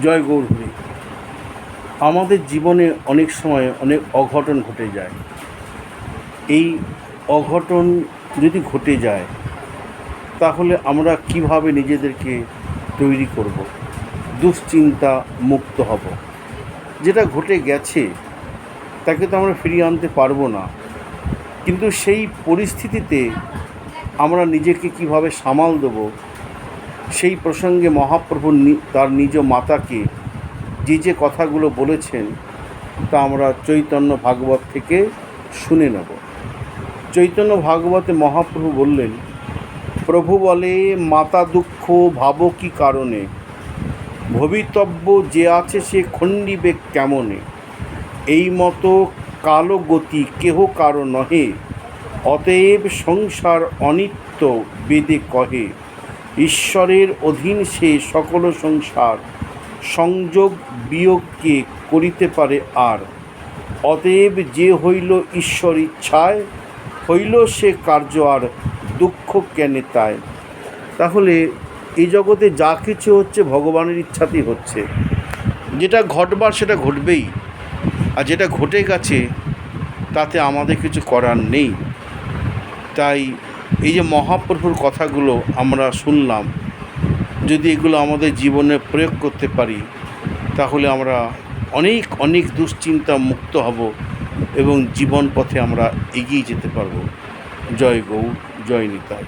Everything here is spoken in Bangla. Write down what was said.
জয় গৌরহরি। আমাদের জীবনে অনেক সময় অনেক অঘটন ঘটে যায়। এই অঘটন যদি ঘটে যায় তাহলে আমরা কিভাবে নিজেদেরকে তৈরি করব, দুশ্চিন্তা মুক্ত হব। যেটা ঘটে গেছে তাকে তো আমরা ফিরিয়ে আনতে পারবো না, কিন্তু সেই পরিস্থিতিতে আমরা নিজেকে কিভাবে সামাল দেব, সেই প্রসঙ্গে মহাপ্রভু তার নিজ মাতাকে যে কথাগুলো বলেছেন তা আমরা চৈতন্য ভাগবত থেকে শুনে নেব। চৈতন্য ভাগবতে মহাপ্রভু বললেন, প্রভু বলে, মাতা দুঃখ ভাবো কি কারণে, ভবিতব্য যে আছে সে খণ্ডিবে কেমনে, এই মতো কালো গতি কেহ কারো নহে, অতএব সংসার অনিত্য বেদে কহে, ঈশ্বরের অধীন সে সকল সংসার, সংযোগ বিয়োগকে করিতে পারে আর, অতএব যে হইল ঈশ্বর ইচ্ছায়, হইল সে কার্য আর দুঃখ কেনে তাই। তাহলে এই জগতে যা কিছু হচ্ছে ভগবানের ইচ্ছাতেই হচ্ছে। যেটা ঘটবার সেটা ঘটবেই, আর যেটা ঘটে গেছে তাতে আমাদের কিছু করার নেই। তাই এই যে মহাপ্রভুর কথাগুলো আমরা শুনলাম, যদি এগুলো আমাদের জীবনে প্রয়োগ করতে পারি তাহলে আমরা অনেক অনেক দুশ্চিন্তা মুক্ত হব এবং জীবন পথে আমরা এগিয়ে যেতে পারব। জয় গৌর, জয় নিতাই।